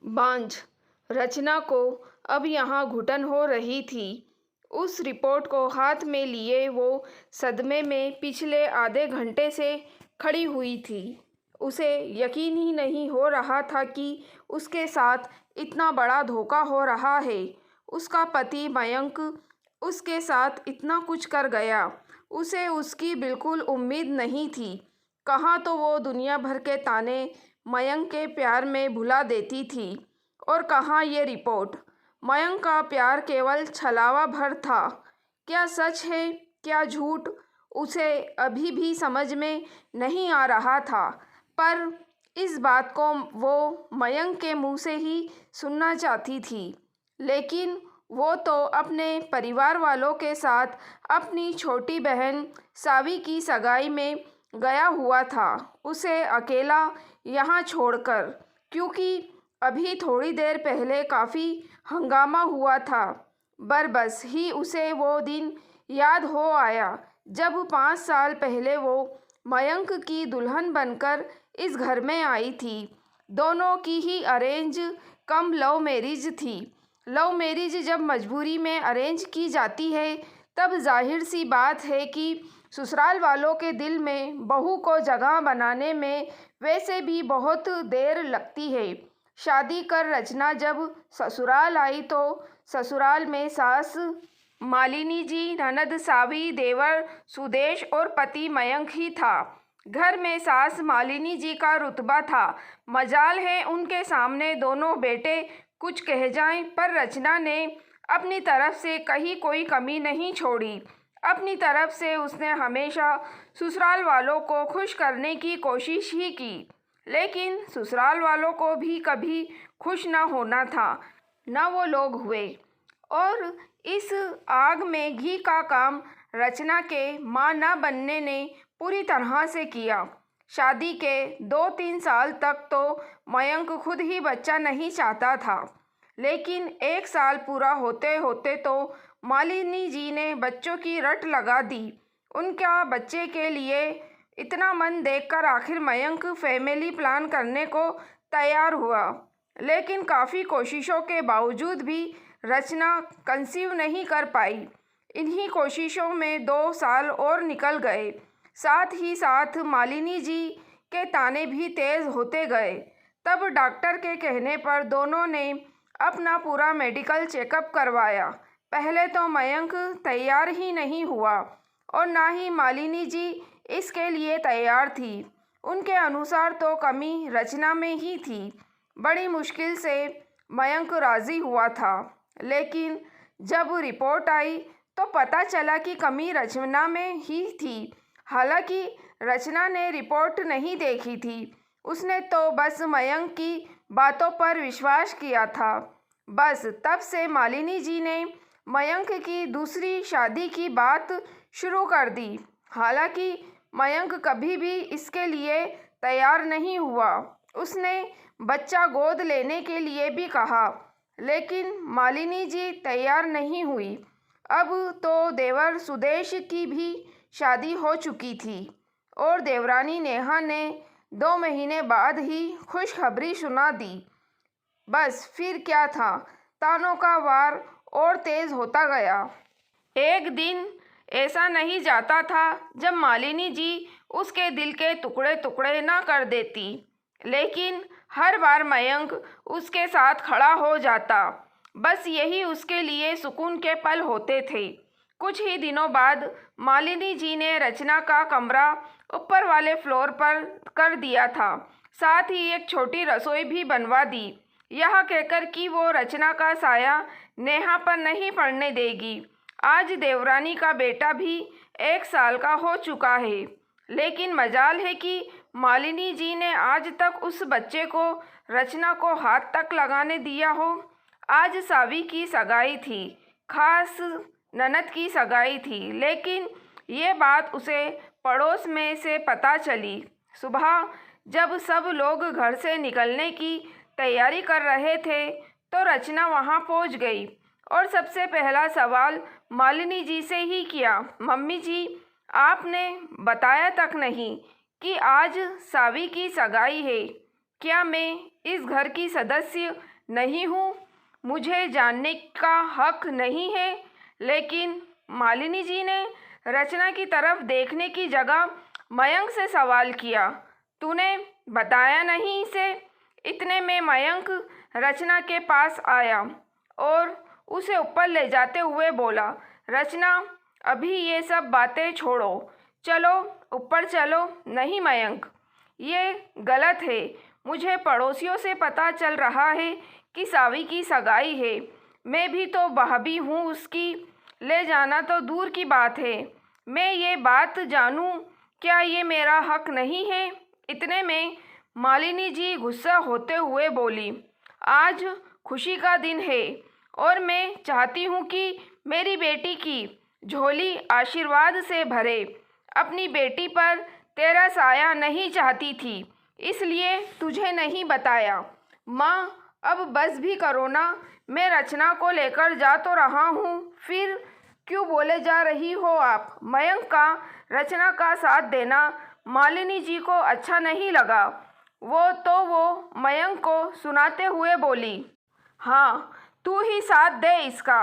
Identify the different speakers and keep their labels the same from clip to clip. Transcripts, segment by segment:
Speaker 1: बांझ रचना को अब यहाँ घुटन हो रही थी। उस रिपोर्ट को हाथ में लिए वो सदमे में पिछले आधे घंटे से खड़ी हुई थी। उसे यकीन ही नहीं हो रहा था कि उसके साथ इतना बड़ा धोखा हो रहा है। उसका पति मयंक उसके साथ इतना कुछ कर गया, उसे उसकी बिल्कुल उम्मीद नहीं थी। कहाँ तो वो दुनिया भर के ताने मयंक के प्यार में भुला देती थी, और कहाँ ये रिपोर्ट। मयंक का प्यार केवल छलावा भर था। क्या सच है, क्या झूठ, उसे अभी भी समझ में नहीं आ रहा था। पर इस बात को वो मयंक के मुंह से ही सुनना चाहती थी। लेकिन वो तो अपने परिवार वालों के साथ अपनी छोटी बहन सावी की सगाई में गया हुआ था, उसे अकेला यहाँ छोड़कर। क्योंकि अभी थोड़ी देर पहले काफ़ी हंगामा हुआ था। बस ही उसे वो दिन याद हो आया जब 5 साल पहले वो मयंक की दुल्हन बनकर इस घर में आई थी। दोनों की ही अरेंज कम लव मैरिज थी। लव मैरिज जब मजबूरी में अरेंज की जाती है तब जाहिर सी बात है कि ससुराल वालों के दिल में बहू को जगह बनाने में वैसे भी बहुत देर लगती है। शादी कर रचना जब ससुराल आई तो ससुराल में सास मालिनी जी, ननद सावी, देवर सुदेश और पति मयंक ही था। घर में सास मालिनी जी का रुतबा था। मजाल है उनके सामने दोनों बेटे कुछ कह जाएं, पर रचना ने अपनी तरफ से कहीं कोई कमी नहीं छोड़ी। अपनी तरफ से उसने हमेशा ससुराल वालों को खुश करने की कोशिश ही की। लेकिन ससुराल वालों को भी कभी खुश न होना था, न वो लोग हुए। और इस आग में घी का काम रचना के मां न बनने ने पूरी तरह से किया। शादी के 2-3 साल तक तो मयंक खुद ही बच्चा नहीं चाहता था। लेकिन 1 साल पूरा होते होते तो मालिनी जी ने बच्चों की रट लगा दी। उनका बच्चे के लिए इतना मन देखकर आखिर मयंक फैमिली प्लान करने को तैयार हुआ। लेकिन काफ़ी कोशिशों के बावजूद भी रचना कंसीव नहीं कर पाई। इन्हीं कोशिशों में 2 साल और निकल गए। साथ ही साथ मालिनी जी के ताने भी तेज़ होते गए। तब डॉक्टर के कहने पर दोनों ने अपना पूरा मेडिकल चेकअप करवाया। पहले तो मयंक तैयार ही नहीं हुआ और ना ही मालिनी जी इसके लिए तैयार थी। उनके अनुसार तो कमी रचना में ही थी। बड़ी मुश्किल से मयंक राज़ी हुआ था। लेकिन जब रिपोर्ट आई तो पता चला कि कमी रचना में ही थी। हालांकि रचना ने रिपोर्ट नहीं देखी थी, उसने तो बस मयंक की बातों पर विश्वास किया था। बस तब से मालिनी जी ने मयंक की दूसरी शादी की बात शुरू कर दी। हालांकि मयंक कभी भी इसके लिए तैयार नहीं हुआ। उसने बच्चा गोद लेने के लिए भी कहा, लेकिन मालिनी जी तैयार नहीं हुई। अब तो देवर सुदेश की भी शादी हो चुकी थी और देवरानी नेहा ने 2 महीने बाद ही खुशखबरी सुना दी। बस फिर क्या था, तानों का वार और तेज होता गया। एक दिन ऐसा नहीं जाता था जब मालिनी जी उसके दिल के टुकड़े टुकड़े ना कर देती। लेकिन हर बार मयंक उसके साथ खड़ा हो जाता। बस यही उसके लिए सुकून के पल होते थे। कुछ ही दिनों बाद मालिनी जी ने रचना का कमरा ऊपर वाले फ्लोर पर कर दिया था। साथ ही एक छोटी रसोई भी बनवा दी, यह कहकर कि वो रचना का साया नेहा पर नहीं पड़ने देगी। आज देवरानी का बेटा भी 1 साल का हो चुका है। लेकिन मजाल है कि मालिनी जी ने आज तक उस बच्चे को रचना को हाथ तक लगाने दिया हो। आज सावी की सगाई थी, खास ननद की सगाई थी। लेकिन ये बात उसे पड़ोस में से पता चली। सुबह जब सब लोग घर से निकलने की तैयारी कर रहे थे तो रचना वहाँ पहुँच गई और सबसे पहला सवाल मालिनी जी से ही किया, मम्मी जी, आपने बताया तक नहीं कि आज सावी की सगाई है। क्या मैं इस घर की सदस्य नहीं हूँ, मुझे जानने का हक नहीं है। लेकिन मालिनी जी ने रचना की तरफ देखने की जगह मयंक से सवाल किया। तूने बताया नहीं इसे? इतने में मयंक रचना के पास आया और उसे ऊपर ले जाते हुए बोला, रचना, अभी ये सब बातें छोड़ो, चलो ऊपर चलो। नहीं मयंक, ये गलत है। मुझे पड़ोसियों से पता चल रहा है कि सावी की सगाई है। मैं भी तो भाभी हूँ उसकी, ले जाना तो दूर की बात है। मैं ये बात जानूँ, क्या ये मेरा हक नहीं है? इतने में मालिनी जी गुस्सा होते हुए बोली, आज खुशी का दिन है और मैं चाहती हूँ कि मेरी बेटी की झोली आशीर्वाद से भरे। अपनी बेटी पर तेरा साया नहीं चाहती थी, इसलिए तुझे नहीं बताया। माँ, अब बस भी करो ना, मैं रचना को लेकर जा तो रहा हूँ, फिर क्यों बोले जा रही हो आप? मयंक का रचना का साथ देना मालिनी जी को अच्छा नहीं लगा। वो मयंक को सुनाते हुए बोली, हाँ, तू ही साथ दे इसका।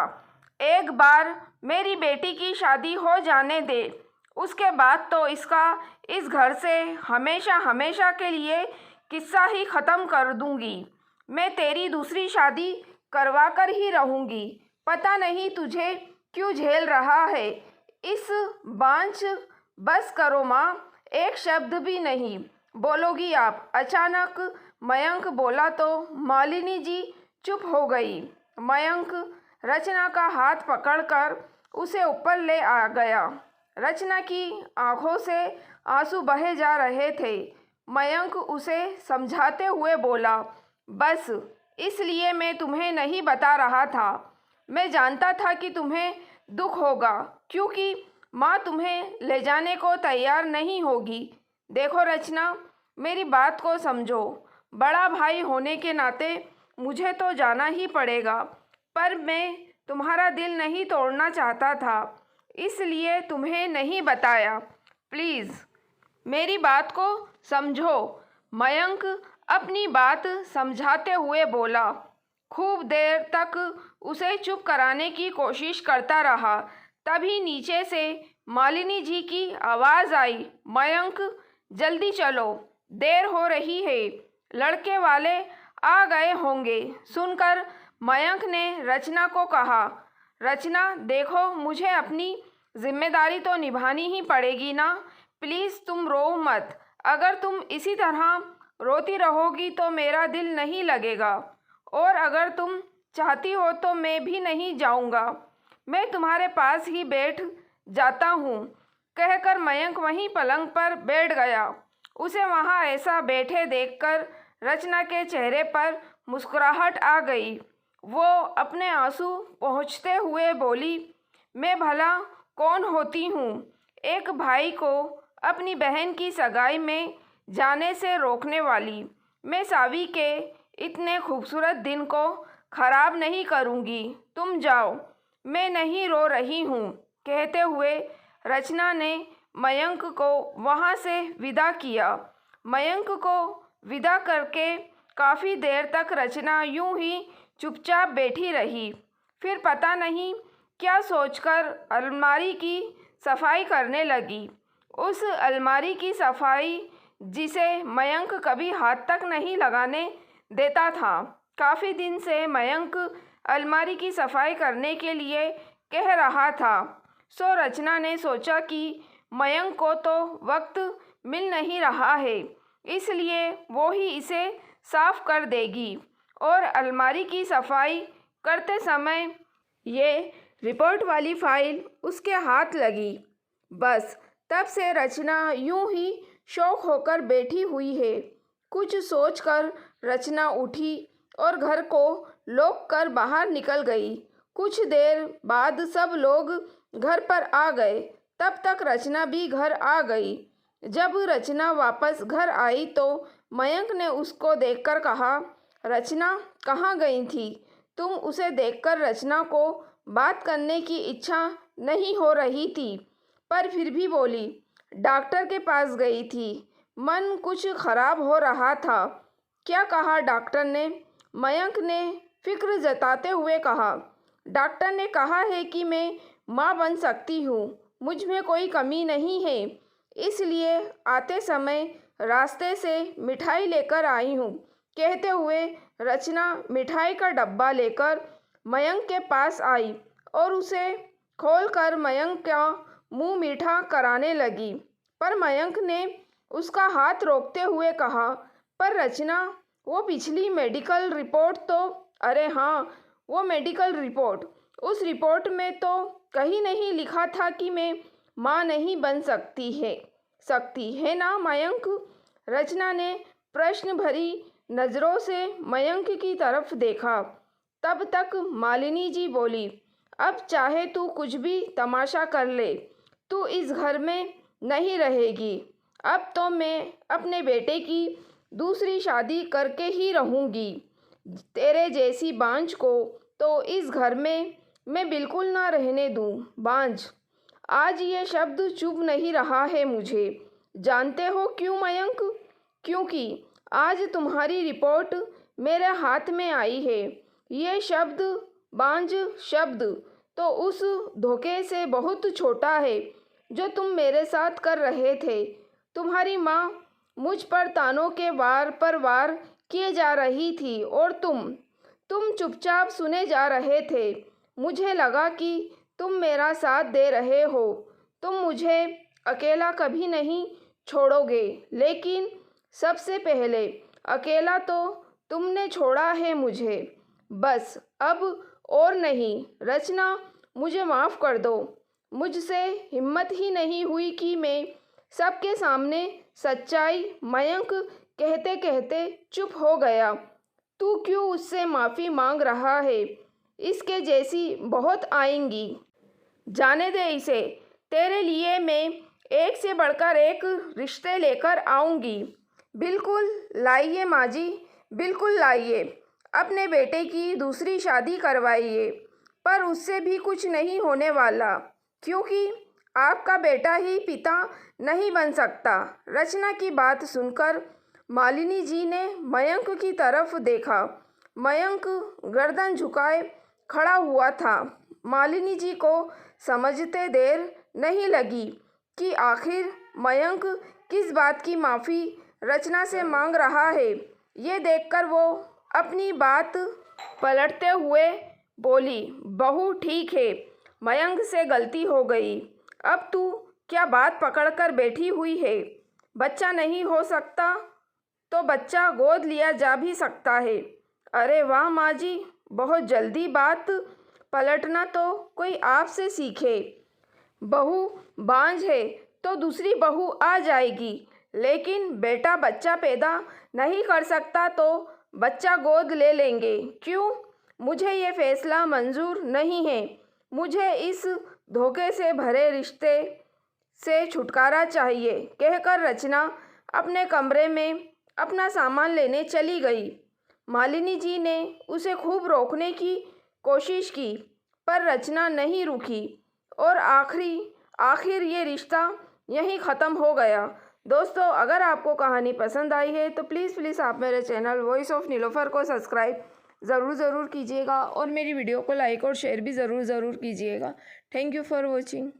Speaker 1: एक बार मेरी बेटी की शादी हो जाने दे, उसके बाद तो इसका इस घर से हमेशा हमेशा के लिए किस्सा ही ख़त्म कर दूंगी। मैं तेरी दूसरी शादी करवा कर ही रहूंगी। पता नहीं तुझे क्यों झेल रहा है इस बांझ। बस करो माँ, एक शब्द भी नहीं बोलोगी आप? अचानक मयंक बोला तो मालिनी जी चुप हो गई। मयंक रचना का हाथ पकड़कर उसे ऊपर ले आ गया। रचना की आंखों से आंसू बहे जा रहे थे। मयंक उसे समझाते हुए बोला, बस इसलिए मैं तुम्हें नहीं बता रहा था। मैं जानता था कि तुम्हें दुख होगा, क्योंकि माँ तुम्हें ले जाने को तैयार नहीं होगी। देखो रचना, मेरी बात को समझो। बड़ा भाई होने के नाते मुझे तो जाना ही पड़ेगा, पर मैं तुम्हारा दिल नहीं तोड़ना चाहता था, इसलिए तुम्हें नहीं बताया। प्लीज़ मेरी बात को समझो। मयंक अपनी बात समझाते हुए बोला। खूब देर तक उसे चुप कराने की कोशिश करता रहा। तभी नीचे से मालिनी जी की आवाज़ आई, मयंक, जल्दी चलो, देर हो रही है, लड़के वाले आ गए होंगे। सुनकर मयंक ने रचना को कहा, रचना देखो, मुझे अपनी जिम्मेदारी तो निभानी ही पड़ेगी ना। प्लीज़ तुम रो मत। अगर तुम इसी तरह रोती रहोगी तो मेरा दिल नहीं लगेगा, और अगर तुम चाहती हो तो मैं भी नहीं जाऊंगा। मैं तुम्हारे पास ही बैठ जाता हूँ। कहकर मयंक वहीं पलंग पर बैठ गया। उसे वहाँ ऐसा बैठे देखकर रचना के चेहरे पर मुस्कुराहट आ गई। वो अपने आंसू पोंछते हुए बोली, मैं भला कौन होती हूँ एक भाई को अपनी बहन की सगाई में जाने से रोकने वाली। मैं सावी के इतने खूबसूरत दिन को ख़राब नहीं करूँगी। तुम जाओ, मैं नहीं रो रही हूँ। कहते हुए रचना ने मयंक को वहाँ से विदा किया। मयंक को विदा करके काफ़ी देर तक रचना यूं ही चुपचाप बैठी रही। फिर पता नहीं क्या सोचकर अलमारी की सफाई करने लगी। उस अलमारी की सफाई जिसे मयंक कभी हाथ तक नहीं लगाने देता था। काफ़ी दिन से मयंक अलमारी की सफाई करने के लिए कह रहा था। सो रचना ने सोचा कि मयंक को तो वक्त मिल नहीं रहा है, इसलिए वो ही इसे साफ कर देगी। और अलमारी की सफाई करते समय ये रिपोर्ट वाली फाइल उसके हाथ लगी। बस तब से रचना यूं ही शौक होकर बैठी हुई है। कुछ सोचकर रचना उठी और घर को लॉक कर बाहर निकल गई। कुछ देर बाद सब लोग घर पर आ गए। तब तक रचना भी घर आ गई। जब रचना वापस घर आई तो मयंक ने उसको देखकर कहा, रचना कहाँ गई थी? तुम उसे देखकर रचना को बात करने की इच्छा नहीं हो रही थी, पर फिर भी बोली, डॉक्टर के पास गई थी, मन कुछ खराब हो रहा था। क्या कहा डॉक्टर ने? मयंक ने फिक्र जताते हुए कहा। डॉक्टर ने कहा है कि मैं माँ बन सकती हूँ, मुझ में कोई कमी नहीं है, इसलिए आते समय रास्ते से मिठाई लेकर आई हूँ। कहते हुए रचना मिठाई का डब्बा लेकर मयंक के पास आई और उसे खोलकर मयंक का मुंह मीठा कराने लगी। पर मयंक ने उसका हाथ रोकते हुए कहा, पर रचना, वो पिछली मेडिकल रिपोर्ट तो। अरे हाँ, वो मेडिकल रिपोर्ट, उस रिपोर्ट में तो कहीं नहीं लिखा था कि मैं माँ नहीं बन सकती है ना मयंक? रचना ने प्रश्न भरी नज़रों से मयंक की तरफ देखा। तब तक मालिनी जी बोली, अब चाहे तू कुछ भी तमाशा कर ले, तू इस घर में नहीं रहेगी। अब तो मैं अपने बेटे की दूसरी शादी करके ही रहूँगी। तेरे जैसी बांझ को तो इस घर में मैं बिल्कुल ना रहने दूँ। बांझ, आज ये शब्द चुभ नहीं रहा है मुझे। जानते हो क्यों मयंक? क्योंकि आज तुम्हारी रिपोर्ट मेरे हाथ में आई है। ये शब्द, बांझ शब्द, तो उस धोखे से बहुत छोटा है जो तुम मेरे साथ कर रहे थे। तुम्हारी माँ मुझ पर तानों के वार पर वार किए जा रही थी और तुम चुपचाप सुने जा रहे थे। मुझे लगा कि तुम मेरा साथ दे रहे हो, तुम मुझे अकेला कभी नहीं छोड़ोगे, लेकिन सबसे पहले अकेला तो तुमने छोड़ा है मुझे। बस अब और नहीं। रचना, मुझे माफ़ कर दो। मुझसे हिम्मत ही नहीं हुई कि मैं सबके सामने सच्चाई। मयंक कहते कहते चुप हो गया। तू क्यों उससे माफ़ी मांग रहा है? इसके जैसी बहुत आएंगी। जाने दे इसे। तेरे लिए मैं एक से बढ़कर एक रिश्ते लेकर आऊँगी। बिल्कुल लाइए माँ जी, बिल्कुल लाइए। अपने बेटे की दूसरी शादी करवाइए, पर उससे भी कुछ नहीं होने वाला, क्योंकि आपका बेटा ही पिता नहीं बन सकता। रचना की बात सुनकर मालिनी जी ने मयंक की तरफ देखा। मयंक गर्दन झुकाए खड़ा हुआ था। मालिनी जी को समझते देर नहीं लगी कि आखिर मयंक किस बात की माफ़ी रचना से मांग रहा है। ये देखकर वो अपनी बात पलटते हुए बोली, बहू ठीक है, मयंक से गलती हो गई। अब तू क्या बात पकड़कर बैठी हुई है? बच्चा नहीं हो सकता तो बच्चा गोद लिया जा भी सकता है। अरे वाह माँ जी, बहुत जल्दी बात पलटना तो कोई आपसे सीखे। बहू बांझ है तो दूसरी बहू आ जाएगी, लेकिन बेटा बच्चा पैदा नहीं कर सकता तो बच्चा गोद ले लेंगे। क्यों? मुझे ये फैसला मंजूर नहीं है। मुझे इस धोखे से भरे रिश्ते से छुटकारा चाहिए। कहकर रचना अपने कमरे में अपना सामान लेने चली गई। मालिनी जी ने उसे खूब रोकने की कोशिश की, पर रचना नहीं रुकी और आखिर ये रिश्ता यहीं ख़त्म हो गया। दोस्तों, अगर आपको कहानी पसंद आई है तो प्लीज़ आप मेरे चैनल वॉइस ऑफ नीलोफर को सब्सक्राइब ज़रूर कीजिएगा और मेरी वीडियो को लाइक और शेयर भी ज़रूर कीजिएगा। Thank you for watching.